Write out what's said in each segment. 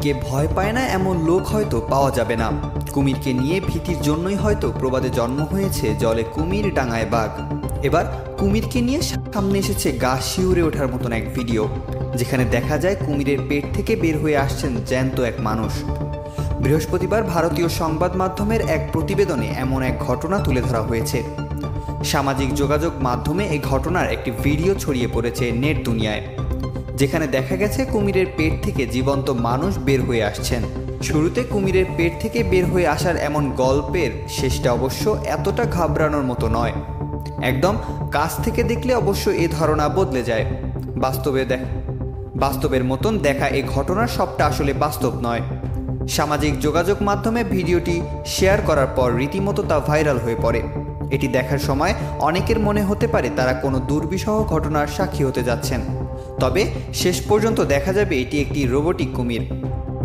কুমিরকে ভয় পায় না এমন লোক হয়তো পাওয়া যাবে না। কুমিরকে নিয়ে ভীতির জন্যই হয়তো প্রবাদে জন্ম হয়েছে জলে কুমির ডাঙায় বাঘ। এবার কুমিরকে নিয়ে সামনে এসেছে গা শিউরে ওঠার মতন এক ভিডিও, যেখানে দেখা যায় কুমিরের পেট থেকে বের হয়ে আসছেন জ্যান্ত এক মানুষ। বৃহস্পতিবার ভারতীয় সংবাদ মাধ্যমের এক প্রতিবেদনে এমন এক ঘটনা তুলে ধরা হয়েছে। সামাজিক যোগাযোগ মাধ্যমে এই ঘটনার একটি ভিডিও ছড়িয়ে পড়েছে নেট দুনিয়ায়, যেখানে দেখা গেছে কুমিরের পেট থেকে জীবন্ত মানুষ বের হয়ে আসছেন। শুরুতে কুমিরের পেট থেকে বের হয়ে আসার এমন গল্পের শেষটা অবশ্য এতটা ঘাবড়ানোর মতো নয়। একদম কাছ থেকে দেখলে অবশ্য এ ধারণা বদলে যায়। বাস্তবের মতন দেখা এই ঘটনার সবটা আসলে বাস্তব নয়। সামাজিক যোগাযোগ মাধ্যমে ভিডিওটি শেয়ার করার পর রীতিমতো তা ভাইরাল হয়ে পড়ে। এটি দেখার সময় অনেকের মনে হতে পারে তারা কোনো দুর্বিষহ ঘটনার সাক্ষী হতে যাচ্ছেন, তবে শেষ পর্যন্ত দেখা যাবে এটি একটি রোবোটিক কুমির।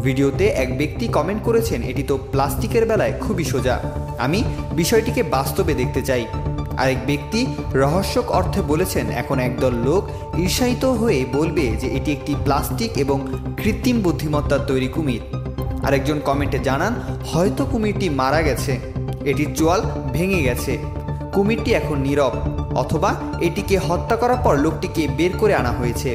ভিডিওতে এক ব্যক্তি কমেন্ট করেছেন, এটি তো প্লাস্টিকের বেলায় খুবই সোজা, আমি বিষয়টিকে বাস্তবে দেখতে চাই। আরেক ব্যক্তি রহস্যক অর্থে বলেছেন, এখন একদল লোক ঈর্ষায়িত হয়ে বলবে যে এটি একটি প্লাস্টিক এবং কৃত্রিম বুদ্ধিমত্তার তৈরি কুমির। আরেকজন কমেন্টে জানান, হয়তো কুমিরটি মারা গেছে, এটির চোয়াল ভেঙে গেছে, কুমিরটি এখন নীরব, অথবা এটিকে হত্যা করার পর লোকটিকে বের করে আনা হয়েছে।